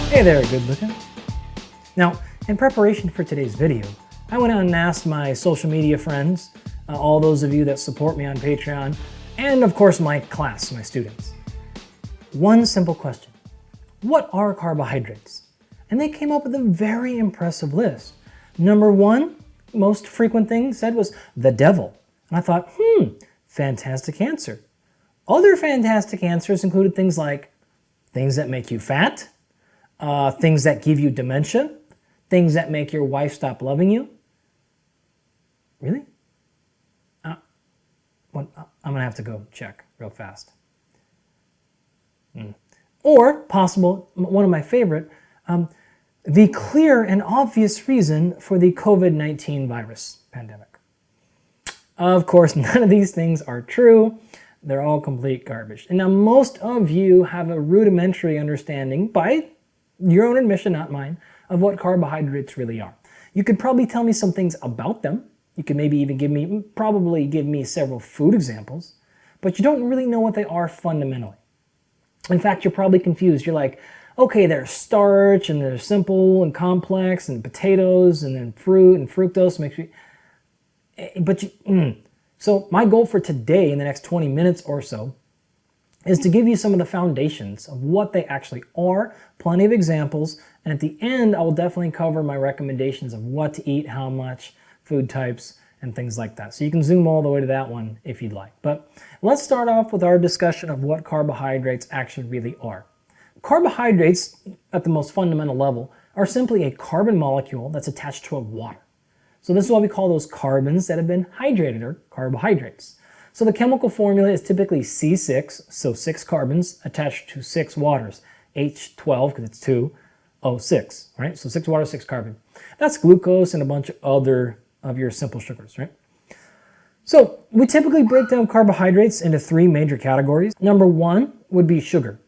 Hey there, good looking. Now, in preparation for today's video, I went out and asked my social media friends, all those of you that support me on Patreon, and of course my class, my students, one simple question. What are carbohydrates? And they came up with a very impressive list. Number one, most frequent thing said was the devil. And I thought, fantastic answer. Other fantastic answers included things like things that make you fat, things that give you dementia, things that make your wife stop loving you. Really? I'm gonna have to go check real fast. Or possible, one of my favorite, the clear and obvious reason for the COVID-19 virus pandemic. Of course, none of these things are true. They're all complete garbage. And now most of you have a rudimentary understanding, by your own admission, not mine, of what carbohydrates really are. You could probably tell me some things about them. You could maybe even probably give me several food examples, but you don't really know what they are fundamentally. In fact, you're probably confused. You're like, okay, there's starch and there's simple and complex and potatoes and then fruit and fructose makes you, So my goal for today in the next 20 minutes or so is to give you some of the foundations of what they actually are, plenty of examples, and at the end I will definitely cover my recommendations of what to eat, how much, food types, and things like that. So you can zoom all the way to that one if you'd like. But let's start off with our discussion of what carbohydrates actually really are. Carbohydrates, at the most fundamental level, are simply a carbon molecule that's attached to a water. So this is why we call those carbons that have been hydrated, or carbohydrates. So the chemical formula is typically C6, so 6 carbons attached to 6 waters, H12 because it's 2, O6, right? So 6 water, 6 carbon. That's glucose and a bunch of other of your simple sugars, right? So we typically break down carbohydrates into 3 major categories. Number 1 would be sugar.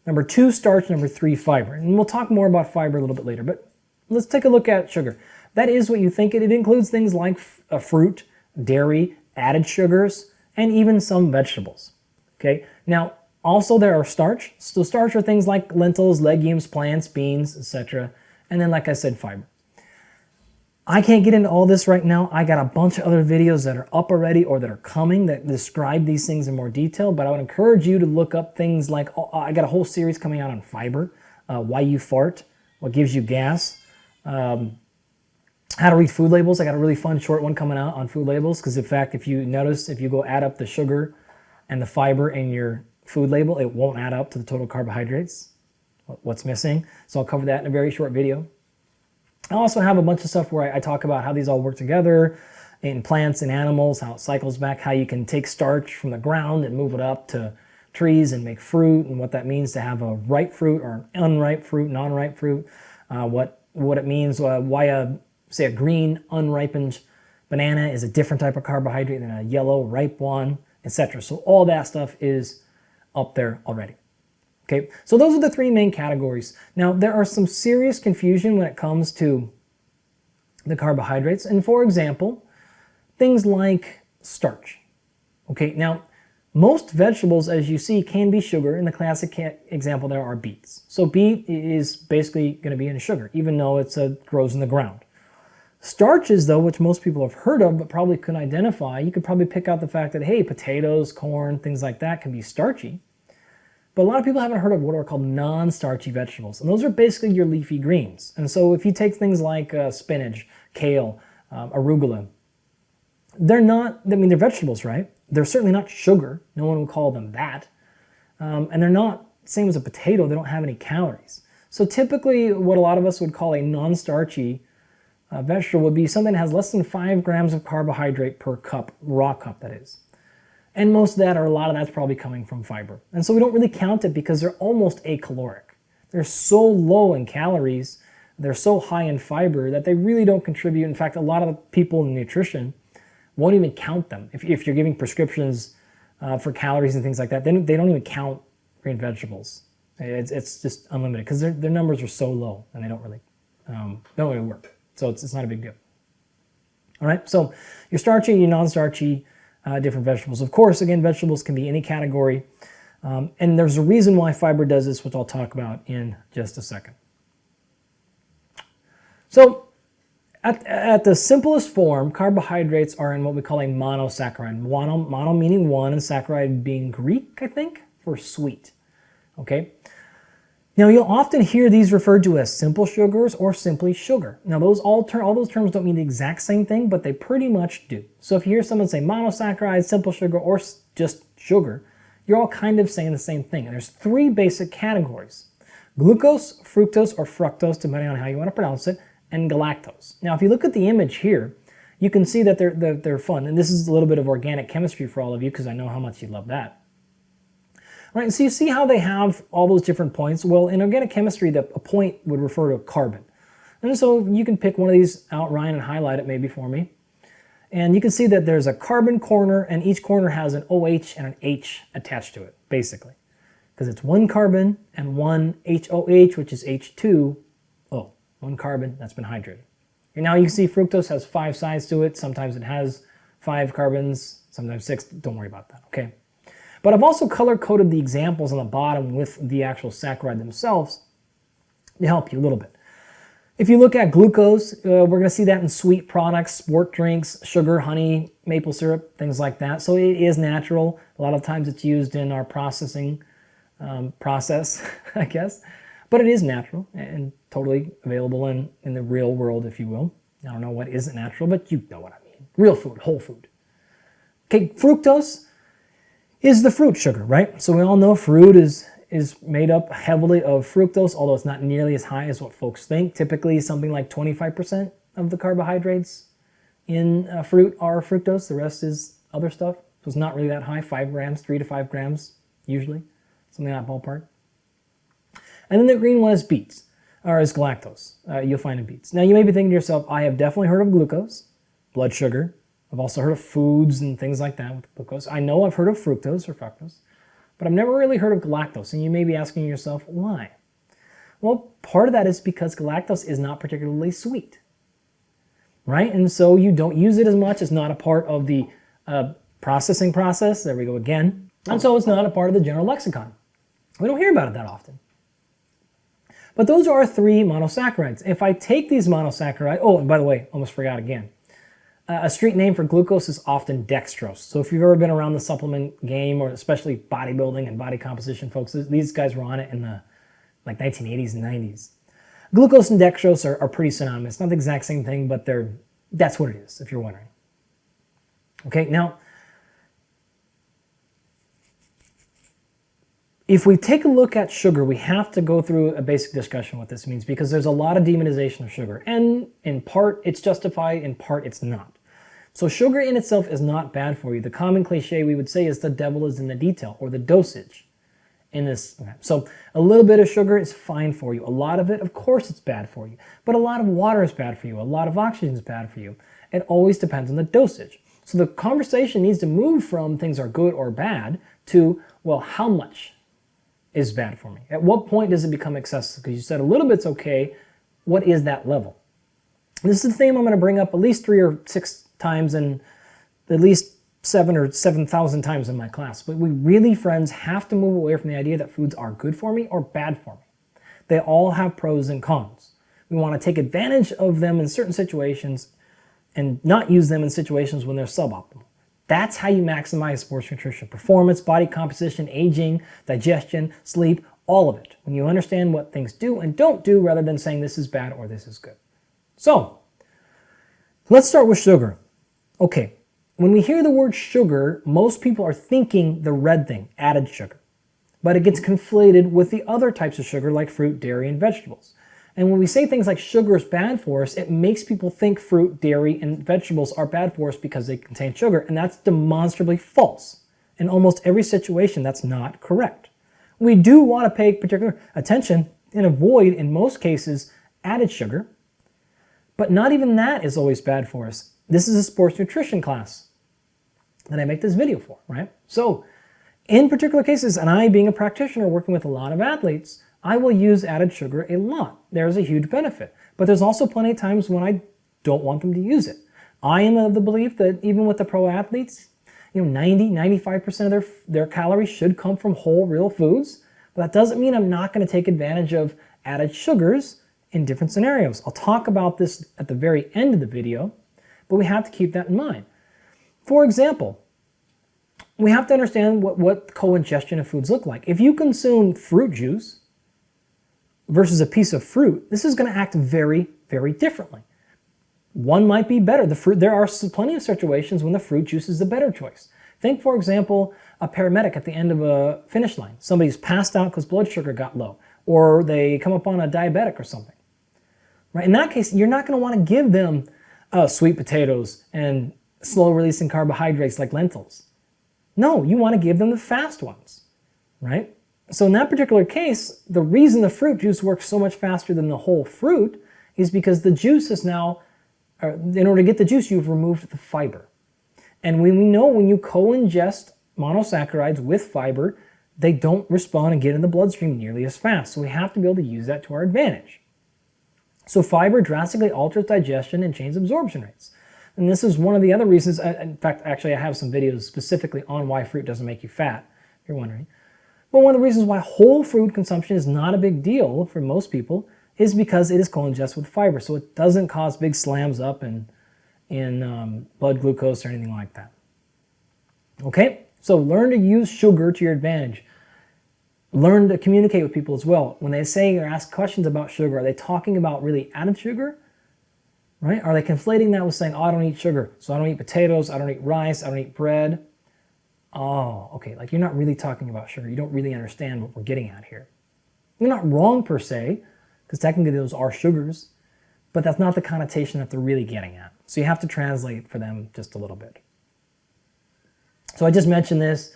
Number 2, starch. Number 3, fiber. And we'll talk more about fiber a little bit later, but let's take a look at sugar. That is what you think. It includes things like fruit, dairy, added sugars, and even some vegetables. Okay. Now, also there are starch. So starch are things like lentils, legumes, plants, beans, etc. And then, like I said, fiber. I can't get into all this right now. I got a bunch of other videos that are up already or that are coming that describe these things in more detail, but I would encourage you to look up things like, I got a whole series coming out on fiber, why you fart, what gives you gas, how to read food labels. I got a really fun short one coming out on food labels because, in fact, if you notice, if you go add up the sugar and the fiber in your food label, it won't add up to the total carbohydrates, what's missing. So I'll cover that in a very short video. I also have a bunch of stuff where I talk about how these all work together in plants and animals, how it cycles back, how you can take starch from the ground and move it up to trees and make fruit, and what that means to have a ripe fruit or an unripe fruit, non-ripe fruit, what it means, why say a green unripened banana is a different type of carbohydrate than a yellow ripe one, etc. So all that stuff is up there already. Okay, so those are the 3 main categories. Now, there are some serious confusion when it comes to the carbohydrates. And for example, things like starch. Okay, now, most vegetables, as you see, can be sugar. And the classic example there are beets. So beet is basically going to be in sugar, even though it grows in the ground. Starches, though, which most people have heard of but probably couldn't identify, you could probably pick out the fact that, hey, potatoes, corn, things like that can be starchy. But a lot of people haven't heard of what are called non-starchy vegetables. And those are basically your leafy greens. And so if you take things like spinach, kale, arugula, they're not, I mean, they're vegetables, right? They're certainly not sugar. No one would call them that. And they're not, same as a potato, they don't have any calories. So typically what a lot of us would call a non-starchy vegetable would be something that has less than 5 grams of carbohydrate per cup, raw cup that is. And most of that, or a lot of that's probably coming from fiber. And so we don't really count it because they're almost acaloric. They're so low in calories, they're so high in fiber that they really don't contribute. In fact, a lot of the people in nutrition won't even count them. If you're giving prescriptions for calories and things like that, they don't even count green vegetables. It's just unlimited because their numbers are so low and they don't really work. So it's not a big deal. All right, so your starchy, your non-starchy, different vegetables. Of course, again, vegetables can be any category. And there's a reason why fiber does this, which I'll talk about in just a second. So at the simplest form, carbohydrates are in what we call a monosaccharide. Mono meaning one, and saccharide being Greek, I think, for sweet. Okay. Now you'll often hear these referred to as simple sugars or simply sugar. Now all those terms don't mean the exact same thing, but they pretty much do. So if you hear someone say monosaccharide, simple sugar, or just sugar, you're all kind of saying the same thing. And there's three basic categories: glucose, fructose, or fructose, depending on how you want to pronounce it, and galactose. Now if you look at the image here, you can see that they're fun. And this is a little bit of organic chemistry for all of you, because I know how much you love that. Right, and so you see how they have all those different points? Well, in organic chemistry, a point would refer to a carbon. And so you can pick one of these out, Ryan, and highlight it maybe for me. And you can see that there's a carbon corner, and each corner has an OH and an H attached to it, basically. Because it's one carbon and one HOH, which is H2O. One carbon that's been hydrated. And now you can see fructose has 5 sides to it. Sometimes it has 5 carbons, sometimes 6. Don't worry about that, okay? But I've also color-coded the examples on the bottom with the actual saccharide themselves to help you a little bit. If you look at glucose, we're going to see that in sweet products, sport drinks, sugar, honey, maple syrup, things like that. So it is natural. A lot of times it's used in our processing process, I guess. But it is natural and totally available in the real world, if you will. I don't know what isn't natural, but you know what I mean. Real food, whole food. Okay, fructose is the fruit sugar, right? So we all know fruit is made up heavily of fructose, although it's not nearly as high as what folks think. Typically something like 25% of the carbohydrates in fruit are fructose. The rest is other stuff. So it's not really that high, 5 grams, 3 to 5 grams usually, something in that ballpark. And then the green one is beets, or is galactose. You'll find in beets. Now you may be thinking to yourself, I have definitely heard of glucose, blood sugar. I've also heard of foods and things like that with glucose. I know I've heard of fructose or fructose, but I've never really heard of galactose. And you may be asking yourself, why? Well, part of that is because galactose is not particularly sweet, right? And so you don't use it as much. It's not a part of the processing process. There we go again. And so it's not a part of the general lexicon. We don't hear about it that often. But those are our 3 monosaccharides. If I take these monosaccharides, oh, and by the way, almost forgot again. A street name for glucose is often dextrose. So if you've ever been around the supplement game, or especially bodybuilding and body composition folks, these guys were on it in the 1980s and 90s. Glucose and dextrose are pretty synonymous. Not the exact same thing, but that's what it is, if you're wondering. Okay, now, if we take a look at sugar, we have to go through a basic discussion what this means, because there's a lot of demonization of sugar. And in part, it's justified, in part, it's not. So sugar in itself is not bad for you. The common cliche we would say is the devil is in the detail, or the dosage in this. Okay. So a little bit of sugar is fine for you. A lot of it, of course, it's bad for you. But a lot of water is bad for you. A lot of oxygen is bad for you. It always depends on the dosage. So the conversation needs to move from things are good or bad to, well, how much is bad for me? At what point does it become excessive? Because you said a little bit's okay. What is that level? This is the theme I'm going to bring up at least 3 or 6 times, and at least 7 or 7,000 times in my class. But we really, friends, have to move away from the idea that foods are good for me or bad for me. They all have pros and cons. We want to take advantage of them in certain situations and not use them in situations when they're suboptimal. That's how you maximize sports nutrition: performance, body composition, aging, digestion, sleep, all of it. When you understand what things do and don't do, rather than saying this is bad or this is good. So, let's start with sugar. Okay, when we hear the word sugar, most people are thinking the red thing, added sugar. But it gets conflated with the other types of sugar like fruit, dairy, and vegetables. And when we say things like sugar is bad for us, it makes people think fruit, dairy, and vegetables are bad for us because they contain sugar. And that's demonstrably false. In almost every situation, that's not correct. We do want to pay particular attention and avoid, in most cases, added sugar. But not even that is always bad for us. This is a sports nutrition class that I make this video for, right? So, in particular cases, and I being a practitioner working with a lot of athletes, I will use added sugar a lot. There's a huge benefit. But there's also plenty of times when I don't want them to use it. I am of the belief that even with the pro athletes, 90-95% of their calories should come from whole, real foods. But that doesn't mean I'm not going to take advantage of added sugars in different scenarios. I'll talk about this at the very end of the video, but we have to keep that in mind. For example, we have to understand what co-ingestion of foods look like. If you consume fruit juice versus a piece of fruit, this is going to act very, very differently. One might be better. There are plenty of situations when the fruit juice is the better choice. Think, for example, a paramedic at the end of a finish line. Somebody's passed out because blood sugar got low, or they come upon a diabetic or something. Right? In that case, you're not going to want to give them sweet potatoes and slow-releasing carbohydrates like lentils. No, you want to give them the fast ones, right? So in that particular case, the reason the fruit juice works so much faster than the whole fruit is because the juice is now, in order to get the juice, you've removed the fiber. And we know when you co-ingest monosaccharides with fiber, they don't respond and get in the bloodstream nearly as fast. So we have to be able to use that to our advantage. So fiber drastically alters digestion and changes absorption rates. And this is one of the other reasons, in fact, actually I have some videos specifically on why fruit doesn't make you fat, if you're wondering. But one of the reasons why whole fruit consumption is not a big deal for most people is because it is co-ingested with fiber. So it doesn't cause big slams up in blood glucose or anything like that. Okay, so learn to use sugar to your advantage. Learn to communicate with people as well. When they say or ask questions about sugar, are they talking about really added sugar? Right? Are they conflating that with saying, oh, I don't eat sugar, so I don't eat potatoes, I don't eat rice, I don't eat bread? Oh, okay, like you're not really talking about sugar. You don't really understand what we're getting at here. You're not wrong per se, because technically those are sugars, but that's not the connotation that they're really getting at. So you have to translate for them just a little bit. So I just mentioned this.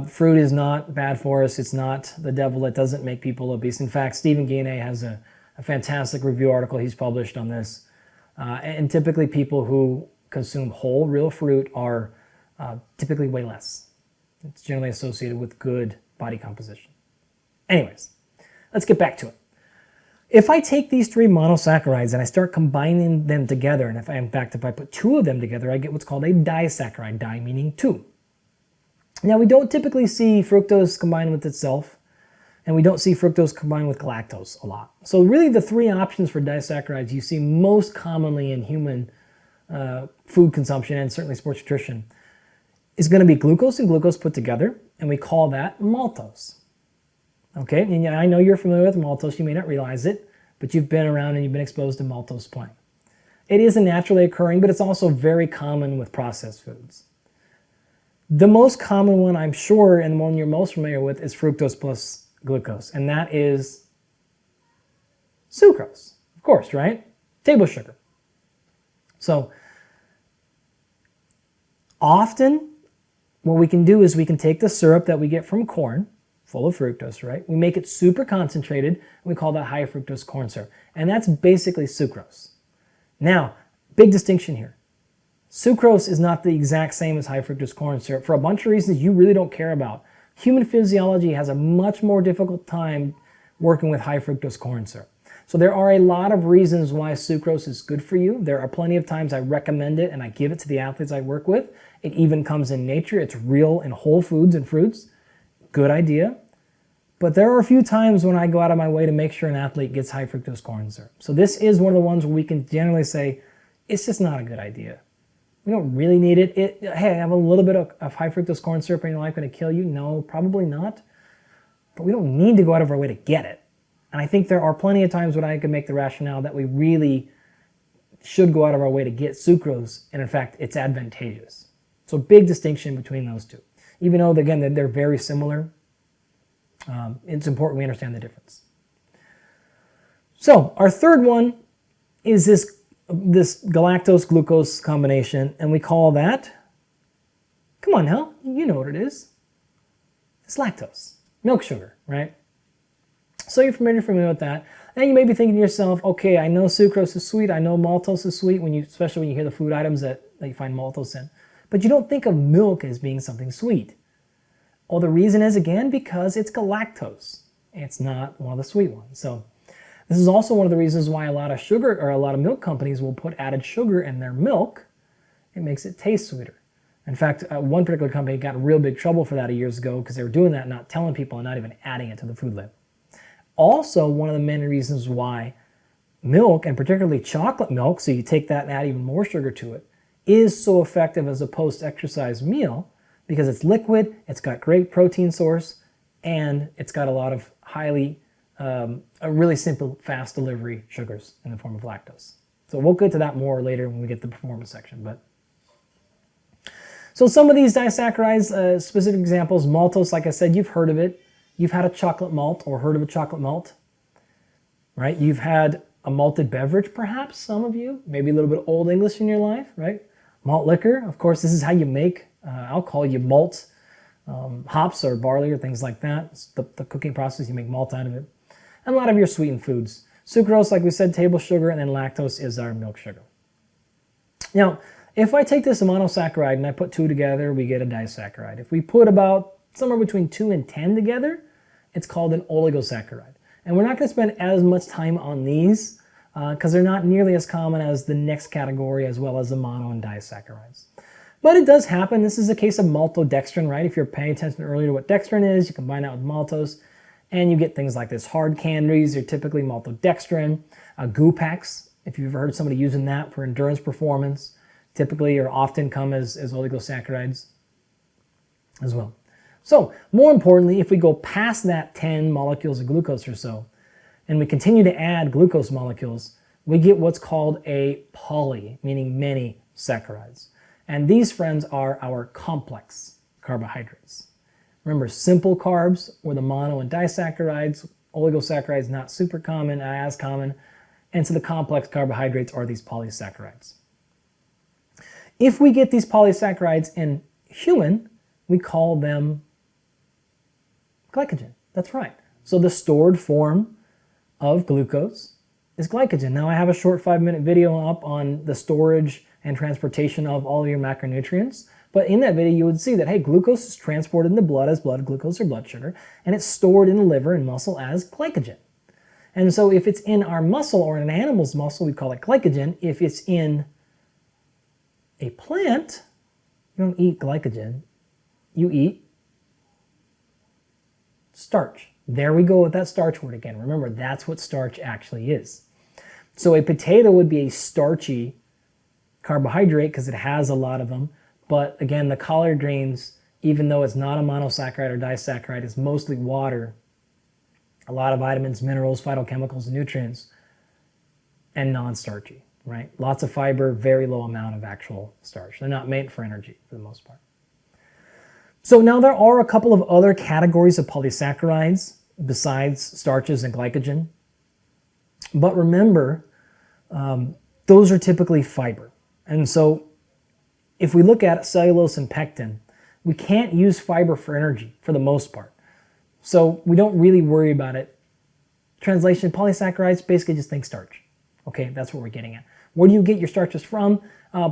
Fruit is not bad for us. It's not the devil. It doesn't make people obese. In fact, Stephen Guyenet has a fantastic review article he's published on this. And typically people who consume whole, real fruit are typically way less. It's generally associated with good body composition. Anyways, let's get back to it. If I take these three monosaccharides and I start combining them together, and if I put two of them together, I get what's called a disaccharide, di meaning two. Now, we don't typically see fructose combined with itself, and we don't see fructose combined with galactose a lot. So really the three options for disaccharides you see most commonly in human food consumption and certainly sports nutrition is going to be glucose and glucose put together, and we call that maltose. Okay, and I know you're familiar with maltose, you may not realize it, but you've been around and you've been exposed to maltose plenty. It isn't naturally occurring, but it's also very common with processed foods. The most common one, I'm sure, and the one you're most familiar with is fructose plus glucose, and that is sucrose, of course, right? Table sugar. So often what we can do is we can take the syrup that we get from corn, full of fructose, right? We make it super concentrated, and we call that high fructose corn syrup, and that's basically sucrose. Now, big distinction here. Sucrose is not the exact same as high fructose corn syrup for a bunch of reasons you really don't care about. Human physiology has a much more difficult time working with high fructose corn syrup. So there are a lot of reasons why sucrose is good for you. There are plenty of times I recommend it and I give it to the athletes I work with. It even comes in nature. It's real in whole foods and fruits. Good idea. But there are a few times when I go out of my way to make sure an athlete gets high fructose corn syrup. So this is one of the ones where we can generally say, it's just not a good idea. We don't really need it. Hey, have a little bit of high fructose corn syrup in your life going to kill you? No, probably not. But we don't need to go out of our way to get it. And I think there are plenty of times when I can make the rationale that we really should go out of our way to get sucrose, and in fact, it's advantageous. So big distinction between those two. Even though, again, they're very similar, it's important we understand the difference. So our third one is this galactose-glucose combination, and we call that, come on now, you know what it is. It's lactose, milk sugar, right? So you're familiar with that. And you may be thinking to yourself, okay, I know sucrose is sweet, I know maltose is sweet, especially when you hear the food items that you find maltose in. But you don't think of milk as being something sweet. Well, the reason is, again, because it's galactose. It's not one of the sweet ones. So this is also one of the reasons why a lot of milk companies will put added sugar in their milk. It makes it taste sweeter. In fact, one particular company got in real big trouble for that years ago because they were doing that, not telling people and not even adding it to the food label. Also, one of the many reasons why milk, and particularly chocolate milk, so you take that and add even more sugar to it, is so effective as a post-exercise meal because it's liquid, it's got great protein source, and it's got a lot of a really simple, fast delivery sugars in the form of lactose. So we'll get to that more later when we get to the performance section. So some of these disaccharides, specific examples, maltose, like I said, you've heard of it. You've had a chocolate malt or heard of a chocolate malt, right? You've had a malted beverage, perhaps, some of you, maybe a little bit Old English in your life, right? Malt liquor, of course, this is how you make alcohol. You malt hops or barley or things like that. It's the cooking process, you make malt out of it. And a lot of your sweetened foods. Sucrose, like we said, table sugar, and then lactose is our milk sugar. Now, if I take this monosaccharide and I put 2 together, we get a disaccharide. If we put about somewhere between 2 and 10 together, it's called an oligosaccharide. And we're not going to spend as much time on these because they're not nearly as common as the next category, as well as the mono and disaccharides. But it does happen. This is a case of maltodextrin, right? If you're paying attention earlier to what dextrin is, you combine that with maltose, and you get things like this. Hard candies, they're typically maltodextrin. Goo packs, if you've ever heard somebody using that for endurance performance, typically or often come as oligosaccharides as well. So, more importantly, if we go past that 10 molecules of glucose or so, and we continue to add glucose molecules, we get what's called a poly, meaning many saccharides. And these, friends, are our complex carbohydrates. Remember, simple carbs were the mono and disaccharides, oligosaccharides not super common, as common, and so the complex carbohydrates are these polysaccharides. If we get these polysaccharides in human, we call them glycogen. That's right. So the stored form of glucose is glycogen. Now I have a short 5-minute video up on the storage and transportation of all of your macronutrients. But in that video, you would see that, hey, glucose is transported in the blood as blood glucose or blood sugar, and it's stored in the liver and muscle as glycogen. And so if it's in our muscle or in an animal's muscle, we call it glycogen. If it's in a plant, you don't eat glycogen, you eat starch. There we go with that starch word again. Remember, that's what starch actually is. So a potato would be a starchy carbohydrate because it has a lot of them. But again, the collard greens, even though it's not a monosaccharide or disaccharide, it's mostly water, a lot of vitamins, minerals, phytochemicals, and nutrients, and non-starchy, right? Lots of fiber, very low amount of actual starch. They're not made for energy for the most part. So now there are a couple of other categories of polysaccharides besides starches and glycogen. But remember, those are typically fiber. And so if we look at cellulose and pectin, we can't use fiber for energy for the most part. So we don't really worry about it. Translation, polysaccharides, basically just think starch. Okay, that's what we're getting at. Where do you get your starches from?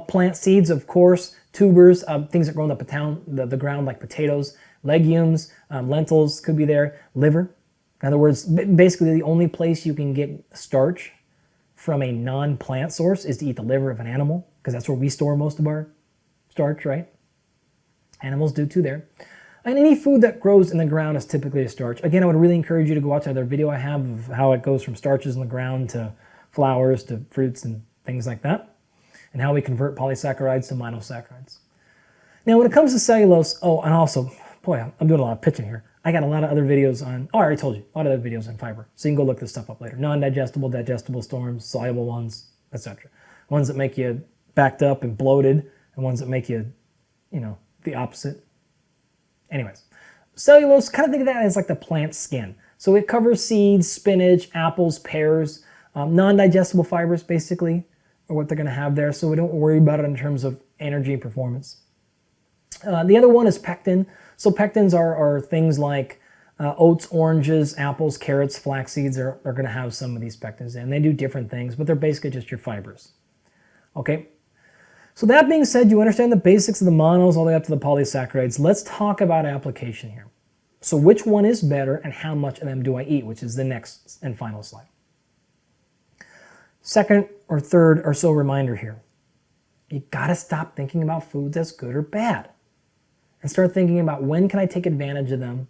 Plant seeds, of course, tubers, things that grow on the ground like potatoes, legumes, lentils could be there, liver. In other words, basically the only place you can get starch from a non-plant source is to eat the liver of an animal, because that's where we store most of our starch, right? Animals do too there. And any food that grows in the ground is typically a starch. Again, I would really encourage you to go watch another video I have of how it goes from starches in the ground to flowers to fruits and things like that, and how we convert polysaccharides to monosaccharides. Now, when it comes to cellulose, and also, boy, I'm doing a lot of pitching here. I got a lot of other videos on, I already told you, a lot of other videos on fiber. So you can go look this stuff up later. Non-digestible, digestible storms, soluble ones, etc. Ones that make you backed up and bloated, and ones that make you, the opposite. Anyways, cellulose, kind of think of that as like the plant skin. So it covers seeds, spinach, apples, pears, non-digestible fibers basically are what they're going to have there. So we don't worry about it in terms of energy and performance. The other one is pectin. So pectins are things like oats, oranges, apples, carrots, flax seeds are going to have some of these pectins in. They do different things, but they're basically just your fibers. Okay. So that being said, you understand the basics of the monos all the way up to the polysaccharides. Let's talk about application here. So which one is better and how much of them do I eat, which is the next and final slide. Second or third or so reminder here. You got to stop thinking about foods as good or bad and start thinking about when can I take advantage of them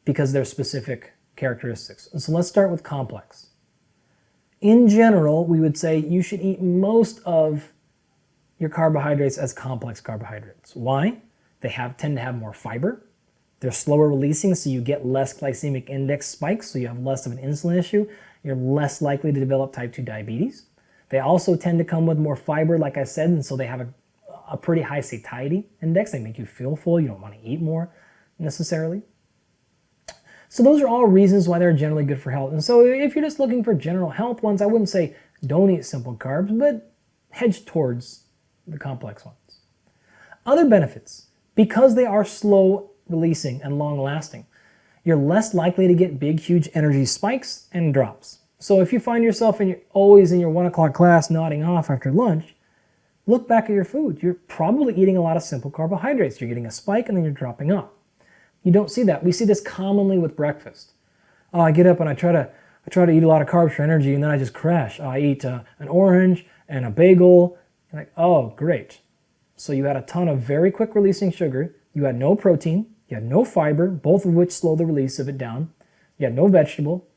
because they're specific characteristics. And so let's start with complex. in general, we would say you should eat most of your carbohydrates as complex carbohydrates. Why? They tend to have more fiber. They're slower releasing, so you get less glycemic index spikes, so you have less of an insulin issue. You're less likely to develop type 2 diabetes. They also tend to come with more fiber, like I said, and so they have a pretty high satiety index. They make you feel full. You don't want to eat more necessarily. So those are all reasons why they're generally good for health. And so if you're just looking for general health ones, I wouldn't say don't eat simple carbs, but hedge towards the complex ones. Other benefits, because they are slow releasing and long lasting, you're less likely to get big, huge energy spikes and drops. So if you find yourself always in your 1 o'clock class nodding off after lunch, look back at your food. You're probably eating a lot of simple carbohydrates. You're getting a spike and then you're dropping off. You don't see that. We see this commonly with breakfast. Oh, I get up and I try to eat a lot of carbs for energy and then I just crash. I eat an orange and a bagel. And like, oh, great. So you had a ton of very quick releasing sugar. You had no protein. You had no fiber, both of which slow the release of it down. You had no vegetable.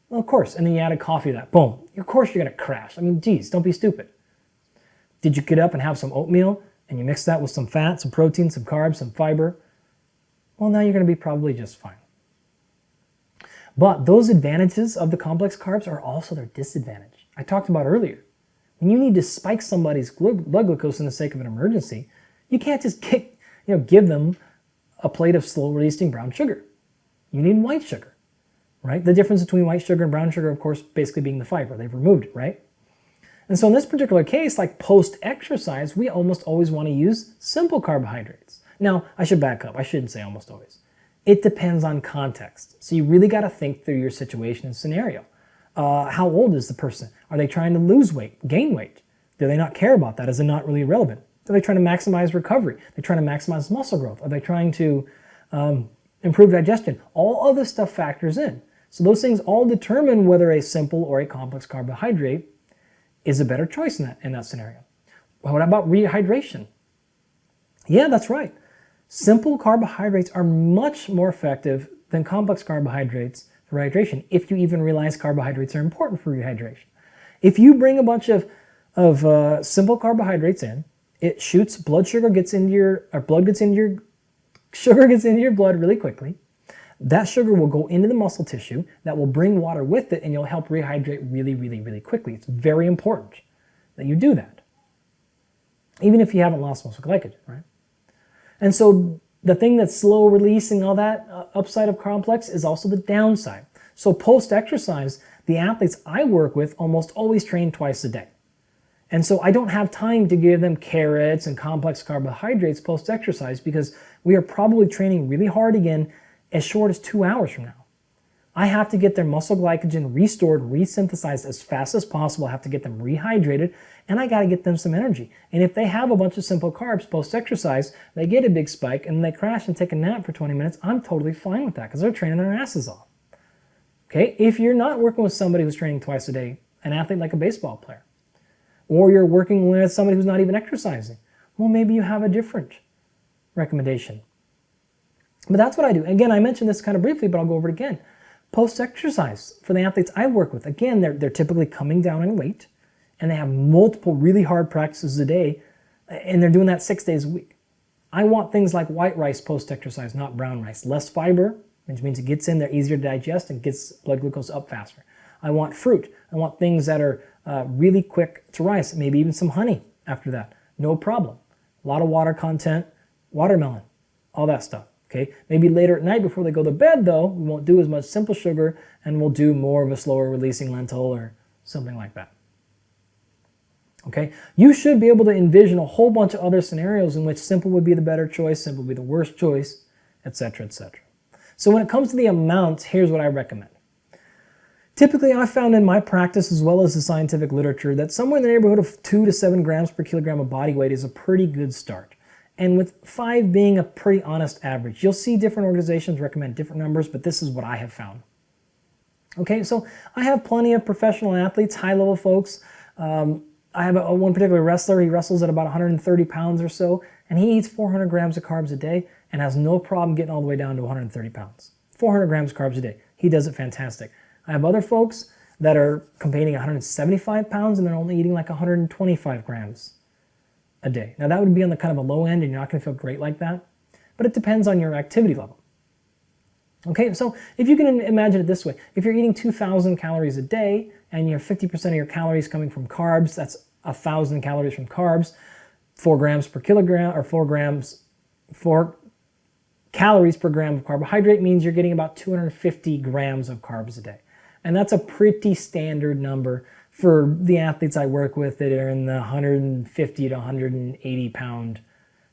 Well, of course. And then you added coffee to that. Boom. Of course you're going to crash. I mean, geez, don't be stupid. Did you get up and have some oatmeal and you mix that with some fat, some protein, some carbs, some fiber? Well, now you're going to be probably just fine. But those advantages of the complex carbs are also their disadvantage. I talked about earlier. When you need to spike somebody's blood glucose in the sake of an emergency, you can't just give them a plate of slow-releasing brown sugar. You need white sugar, right? The difference between white sugar and brown sugar, of course, basically being the fiber. They've removed it, right? And so in this particular case, like post-exercise, we almost always want to use simple carbohydrates. Now, I should back up. I shouldn't say almost always. It depends on context. So you really got to think through your situation and scenario. How old is the person? Are they trying to lose weight, gain weight? Do they not care about that? Is it not really relevant? Are they trying to maximize recovery? Are they trying to maximize muscle growth? Are they trying to improve digestion? All of this stuff factors in. So those things all determine whether a simple or a complex carbohydrate is a better choice in that scenario. What about rehydration? Yeah, that's right. Simple carbohydrates are much more effective than complex carbohydrates for rehydration, if you even realize carbohydrates are important for rehydration. If you bring a bunch of simple carbohydrates in, it shoots, sugar gets into your blood really quickly. That sugar will go into the muscle tissue, that will bring water with it, and you'll help rehydrate really, really, really quickly. It's very important that you do that, even if you haven't lost muscle glycogen, right? And so the thing that's slow releasing, all that upside of complex, is also the downside. So post-exercise, the athletes I work with almost always train twice a day. And so I don't have time to give them carrots and complex carbohydrates post-exercise because we are probably training really hard again as short as 2 hours from now. I have to get their muscle glycogen restored, resynthesized as fast as possible. I have to get them rehydrated, and I got to get them some energy. And if they have a bunch of simple carbs post-exercise, they get a big spike, and they crash and take a nap for 20 minutes, I'm totally fine with that because they're training their asses off. Okay? If you're not working with somebody who's training twice a day, an athlete like a baseball player, or you're working with somebody who's not even exercising, well, maybe you have a different recommendation. But that's what I do. Again, I mentioned this kind of briefly, but I'll go over it again. Post-exercise, for the athletes I work with, again, they're typically coming down in weight, and they have multiple really hard practices a day, and they're doing that 6 days a week. I want things like white rice post-exercise, not brown rice. Less fiber, which means it gets in there easier to digest and gets blood glucose up faster. I want fruit. I want things that are really quick to rise, maybe even some honey after that. No problem. A lot of water content, watermelon, all that stuff. Okay, maybe later at night before they go to bed, though, we won't do as much simple sugar, and we'll do more of a slower releasing lentil or something like that. Okay, you should be able to envision a whole bunch of other scenarios in which simple would be the better choice, simple would be the worst choice, etc., etc. So when it comes to the amounts, here's what I recommend. Typically, I've found in my practice as well as the scientific literature that somewhere in the neighborhood of 2 to 7 grams per kilogram of body weight is a pretty good start. And with 5 being a pretty honest average. You'll see different organizations recommend different numbers, but this is what I have found. Okay, so I have plenty of professional athletes, high-level folks. I have one particular wrestler. He wrestles at about 130 pounds or so, and he eats 400 grams of carbs a day and has no problem getting all the way down to 130 pounds. 400 grams of carbs a day. He does it fantastic. I have other folks that are competing 175 pounds and they're only eating like 125 grams a day. Now that would be on the kind of a low end and you're not going to feel great like that, but it depends on your activity level. Okay, so if you can imagine it this way, if you're eating 2,000 calories a day and you have 50% of your calories coming from carbs, that's 1,000 calories from carbs, 4 grams per kilogram, or 4 calories per gram of carbohydrate means you're getting about 250 grams of carbs a day. And that's a pretty standard number for the athletes I work with that are in the 150 to 180 pound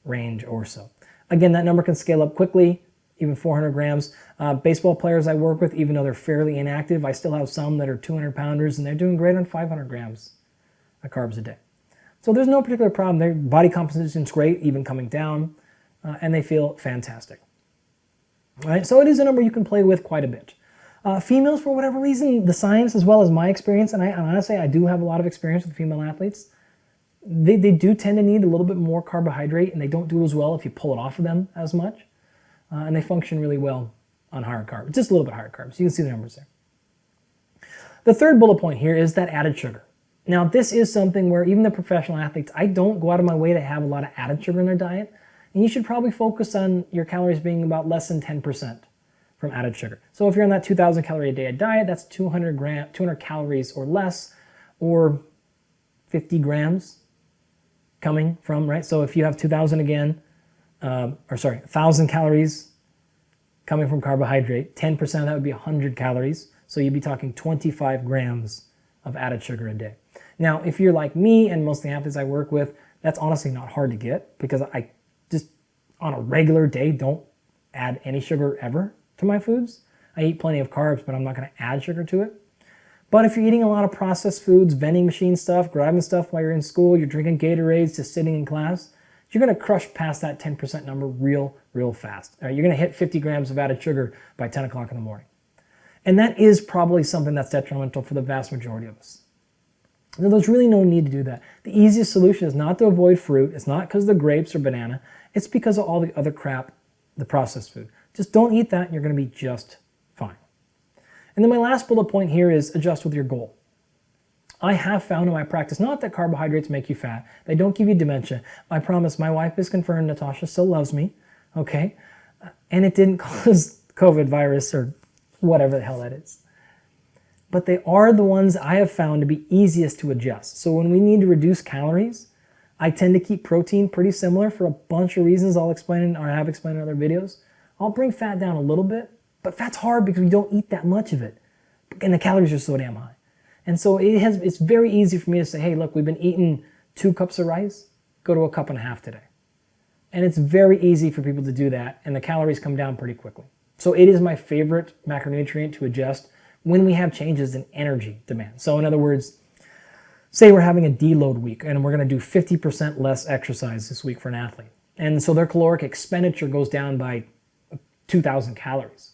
range or so. Again, that number can scale up quickly, even 400 grams. Baseball players I work with, even though they're fairly inactive, I still have some that are 200 pounders and they're doing great on 500 grams of carbs a day. So there's no particular problem. Their body composition is great, even coming down, and they feel fantastic. All right, so it is a number you can play with quite a bit. Females, for whatever reason, the science as well as my experience, and honestly I do have a lot of experience with female athletes, they do tend to need a little bit more carbohydrate, and they don't do as well if you pull it off of them as much, and they function really well on higher carbs, just a little bit higher carbs. You can see the numbers there. The third bullet point here is that added sugar. Now this is something where even the professional athletes, I don't go out of my way to have a lot of added sugar in their diet, and you should probably focus on your calories being about less than 10% from added sugar. So if you're on that 2,000 calorie a day diet, that's 200 calories or less, or 50 grams coming from, right? So if you have 2,000 again, 1,000 calories coming from carbohydrate, 10% of that would be 100 calories. So you'd be talking 25 grams of added sugar a day. Now, if you're like me and most of the athletes I work with, that's honestly not hard to get because I just on a regular day don't add any sugar ever to my foods. I eat plenty of carbs, but I'm not going to add sugar to it. But if you're eating a lot of processed foods, vending machine stuff, grabbing stuff while you're in school, you're drinking Gatorades, just sitting in class, you're going to crush past that 10% number real fast. All right, you're going to hit 50 grams of added sugar by 10 o'clock in the morning. And that is probably something that's detrimental for the vast majority of us. Now, there's really no need to do that. The easiest solution is not to avoid fruit. It's not because of the grapes or banana. It's because of all the other crap, the processed food. Just don't eat that and you're going to be just fine. And then my last bullet point here is adjust with your goal. I have found in my practice, not that carbohydrates make you fat. They don't give you dementia. I promise my wife is confirmed. Natasha still loves me. Okay. And it didn't cause COVID virus or whatever the hell that is. But they are the ones I have found to be easiest to adjust. So when we need to reduce calories, I tend to keep protein pretty similar for a bunch of reasons I'll explain or have explained in other videos. I'll bring fat down a little bit, but fat's hard because we don't eat that much of it. And the calories are so damn high. And so it's very easy for me to say, hey, look, we've been eating 2 cups of rice, go to 1.5 cups today. And it's very easy for people to do that, and the calories come down pretty quickly. So it is my favorite macronutrient to adjust when we have changes in energy demand. So in other words, say we're having a deload week and we're going to do 50% less exercise this week for an athlete. And so their caloric expenditure goes down by 2,000 calories.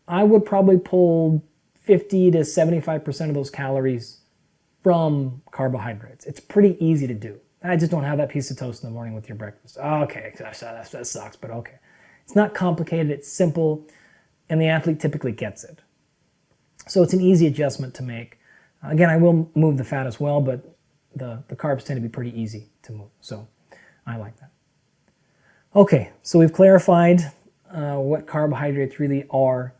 I would probably pull 50 to 75% of those calories from carbohydrates. It's pretty easy to do. I just don't have that piece of toast in the morning with your breakfast. Okay, that sucks, but okay. It's not complicated, it's simple, and the athlete typically gets it. So it's an easy adjustment to make. Again, I will move the fat as well, but the carbs tend to be pretty easy to move, so I like that. Okay, so we've clarified what carbohydrates really are.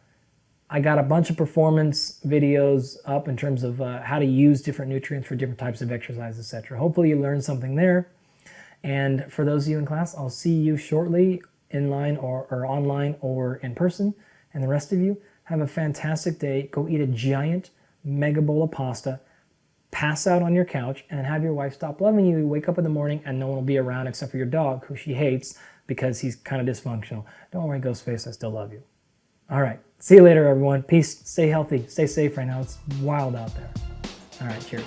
I got a bunch of performance videos up in terms of how to use different nutrients for different types of exercise, etc. Hopefully you learned something there. And for those of you in class, I'll see you shortly in line or online or in person. And the rest of you, have a fantastic day. Go eat a giant mega bowl of pasta, pass out on your couch, and have your wife stop loving you. You wake up in the morning and no one will be around except for your dog, who she hates because he's kind of dysfunctional. Don't worry, Ghostface, I still love you. All right. See you later, everyone. Peace. Stay healthy. Stay safe right now. It's wild out there. All right. Cheers.